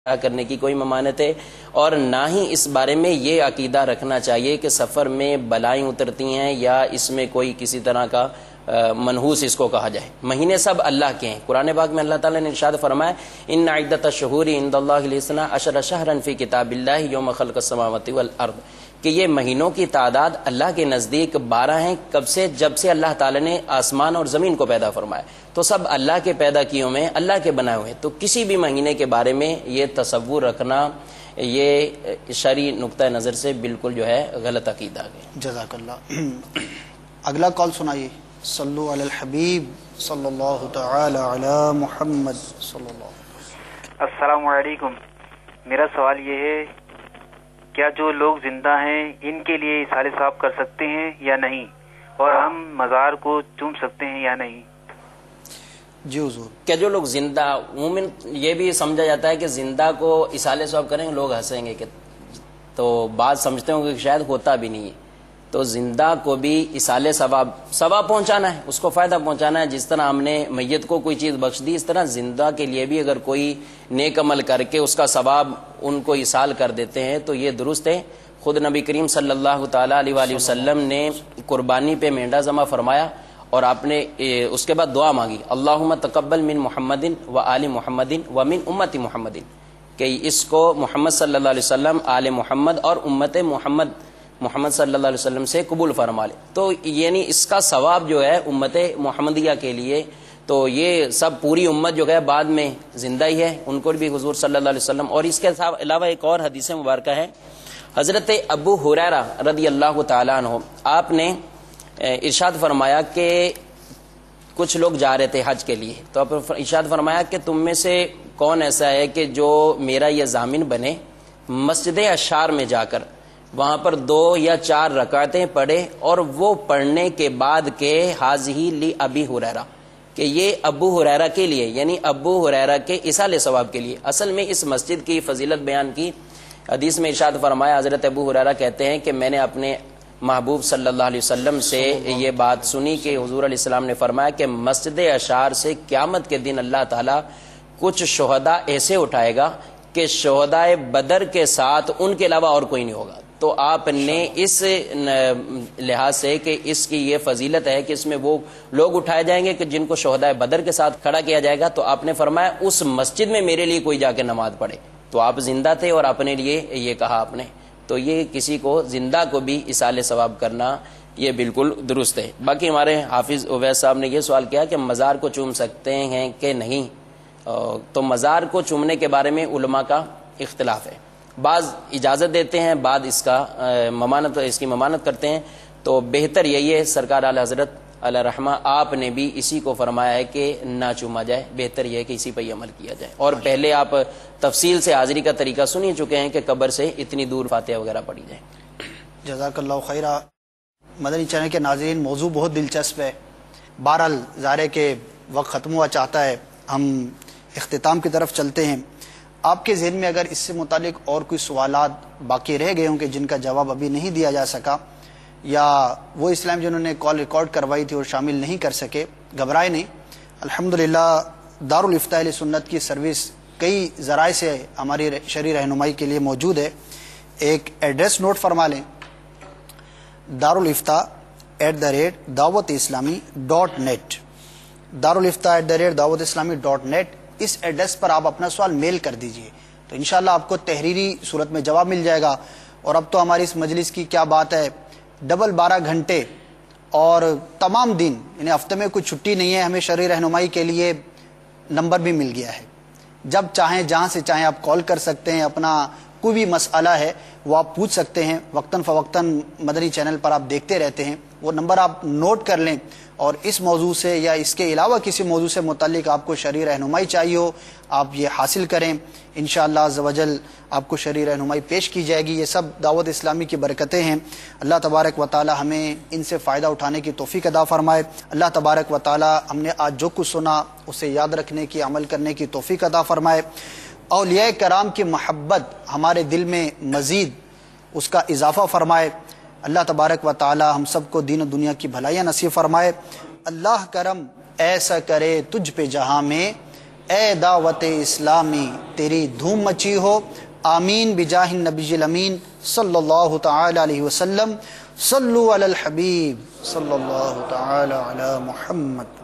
کرنے کی کوئی ممانعت ہے، اور نہ ہی اس بارے میں یہ عقیدہ رکھنا چاہیے کہ سفر میں بلائیں اترتی ہیں یا اس میں کوئی کسی طرح کا منحوس اس کو کہا جائے۔ مہینے سب اللہ کے ہیں۔ قرآن پاک میں اللہ تعالیٰ نے ارشاد فرمایا ان عدۃ الشہور عند اللہ الاثنا عشر شہرا فی کتاب اللہ یوم خلق السماوات والارض، کہ یہ مہینوں کی تعداد اللہ کے نزدیک 12 ہیں۔ کب سے؟ جب سے اللہ تعالیٰ نے آسمان اور زمین کو پیدا فرمایا، تو سب اللہ کے پیدا کیے ہوئے ہیں، اللہ کے بنائے ہوئے ہیں۔ تو کسی بھی مہینے کے بارے میں یہ تصور رکھنا یہ شرعی نقطہ نظر سے بالکل جو ہے غلط عقیدہ ہے۔ جزاک اللہ۔ اگلا کال سنائیے۔ صلو علی الحبیب صلی اللہ تعالی علی محمد صلی اللہ علیہ وسلم۔ السلام علیکم، میرا سوال یہ ہے، کیا جو لوگ زندہ ہیں ان کے لیے اصحال ثواب کر سکتے ہیں یا نہیں، اور ہم مزار کو چوم سکتے ہیں یا نہیں؟ جی حضور۔ کہ جو لوگ زندہ، عموماً یہ بھی سمجھا جاتا ہے کہ زندہ کو اصحال ثواب کریں گے لوگ ہنسیں گے، کہ تو بعض سمجھتے ہوں کہ شاید ہوتا بھی نہیں ہے۔ تو زندہ کو بھی اصحال ثواب پہنچانا ہے، اس کو فائدہ پہنچانا ہے۔ جس طرح ہم نے میت کو کوئی چیز بخش دی، اس طرح زندہ کے لیے بھی اگر کوئی نیک عمل کر کے اس کا ثواب ان کو ایصال کر دیتے ہیں تو یہ درست ہے۔ خود نبی کریم صلی اللہ تعالی علیہ وآلہ وسلم نے قربانی پہ مینڈا ذبح فرمایا اور آپ نے اس کے بعد دعا مانگی، اللہم تقبل من محمد و آل محمد و من امت محمد، کہ اس کو محمد صلی اللہ علیہ وسلم، آل محمد اور امت محمد صلی اللہ علیہ وسلم سے قبول فرما لے۔ تو یعنی اس کا ثواب جو ہے امت محمدیہ کے لیے، تو یہ سب پوری امت جو ہے بعد میں زندہ ہی ہے، ان کو بھی حضور صلی اللہ علیہ وسلم۔ اور اس کے علاوہ ایک اور حدیث مبارکہ ہے، حضرت ابو ہریرہ رضی اللہ تعالیٰ عنہ، آپ نے ارشاد فرمایا کہ کچھ لوگ جا رہے تھے حج کے لیے، تو آپ ارشاد فرمایا کہ تم میں سے کون ایسا ہے کہ جو میرا یہ ضامن بنے، مسجد اشعار میں جا کر وہاں پر 2 یا 4 رکعتیں پڑھے، اور وہ پڑھنے کے بعد کہ حاضی لی ابی ہریرہ، کہ یہ ابو ہریرہ کے لیے، یعنی ابو ہریرہ کے اصحال ثواب کے لیے۔ اصل میں اس مسجد کی فضیلت بیان کی، حدیث میں ارشاد فرمایا، حضرت ابو ہریرہ کہتے ہیں کہ میں نے اپنے محبوب صلی اللہ علیہ وسلم سے یہ بات سنی کہ حضور علیہ السلام نے فرمایا کہ مسجد اشعار سے قیامت کے دن اللہ تعالیٰ کچھ شہداء ایسے اٹھائے گا کہ شہداء بدر کے ساتھ ان کے علاوہ اور کوئی نہیں ہوگا۔ تو آپ نے اس لحاظ سے کہ اس کی یہ فضیلت ہے کہ اس میں وہ لوگ اٹھائے جائیں گے کہ جن کو شہداء بدر کے ساتھ کھڑا کیا جائے گا، تو آپ نے فرمایا اس مسجد میں میرے لیے کوئی جا کے نماز پڑھے۔ تو آپ زندہ تھے اور اپنے لیے یہ کہا آپ نے، تو یہ کسی کو زندہ کو بھی اصحال ثواب کرنا یہ بالکل درست ہے۔ باقی ہمارے حافظ اویس صاحب نے یہ سوال کیا کہ مزار کو چوم سکتے ہیں کہ نہیں، تو مزار کو چومنے کے بارے میں علماء کا اختلاف ہے، بعض اجازت دیتے ہیں، بعض اس کی ممانعت کرتے ہیں۔ تو بہتر یہی ہے، سرکار اعلی حضرت علیہ رحمہ آپ نے بھی اسی کو فرمایا ہے کہ نہ چوما جائے، بہتر یہ ہے کہ اسی پہ عمل کیا جائے۔ اور پہلے آپ تفصیل سے حاضری کا طریقہ سن ہی چکے ہیں کہ قبر سے اتنی دور فاتحہ وغیرہ پڑھی جائے۔ جزاک اللہ خیرہ۔ مدنی چینل کے ناظرین، موضوع بہت دلچسپ ہے، بہرحال ظاہر ہے کہ وقت ختم ہوا چاہتا ہے، ہم اختتام کی طرف چلتے ہیں۔ آپ کے ذہن میں اگر اس سے متعلق اور کوئی سوالات باقی رہ گئے ہوں کہ جن کا جواب ابھی نہیں دیا جا سکا، یا وہ اسلام جنہوں نے کال ریکارڈ کروائی تھی اور شامل نہیں کر سکے، گھبرائے نہیں، الحمدللہ دارالفتاء اہل سنت کی سروس کئی ذرائع سے ہماری شرعی رہنمائی کے لیے موجود ہے۔ ایک ایڈریس نوٹ فرما لیں، darulifta@dawat-islami.net، darulifta@dawat-islami.net۔ اس ایڈریس پر آپ اپنا سوال میل کر دیجئے، تو انشاءاللہ آپ کو تحریری صورت میں جواب مل جائے گا۔ اور اب تو ہماری اس مجلس کی کیا بات ہے، ڈبل 12 گھنٹے اور تمام دن، یعنی ہفتے میں کوئی چھٹی نہیں ہے، ہمیں شرعی رہنمائی کے لیے نمبر بھی مل گیا ہے، جب چاہیں جہاں سے چاہیں آپ کال کر سکتے ہیں، اپنا کوئی بھی مسئلہ ہے وہ آپ پوچھ سکتے ہیں، وقتاً فوقتاً مدنی چینل پر آپ دیکھتے رہتے ہیں، وہ نمبر آپ نوٹ کر لیں، اور اس موضوع سے یا اس کے علاوہ کسی موضوع سے متعلق آپ کو شرعی رہنمائی چاہیے ہو، آپ یہ حاصل کریں، انشاءاللہ عز و جل آپ کو شرعی رہنمائی پیش کی جائے گی۔ یہ سب دعوت اسلامی کی برکتیں ہیں، اللہ تبارک و تعالی ہمیں ان سے فائدہ اٹھانے کی توفیق عطا فرمائے۔ اللہ تبارک و تعالی ہم نے آج جو کچھ سنا اسے یاد رکھنے کی، عمل کرنے کی توفیق عطا فرمائے۔ اولیاء کرام کی محبت ہمارے دل میں مزید اس کا اضافہ فرمائے۔ اللہ تبارک و تعالی ہم سب کو دین و دنیا کی بھلائیاں نصیب فرمائے۔ اللہ کرم ایسا کرے تجھ پہ جہاں میں، اے دعوت اسلامی تیری دھوم مچی ہو، آمین بجاہ النبی الامین صلی اللہ تعالی علیہ وسلم، صلو علی الحبیب صلی اللہ تعالی علی محمد۔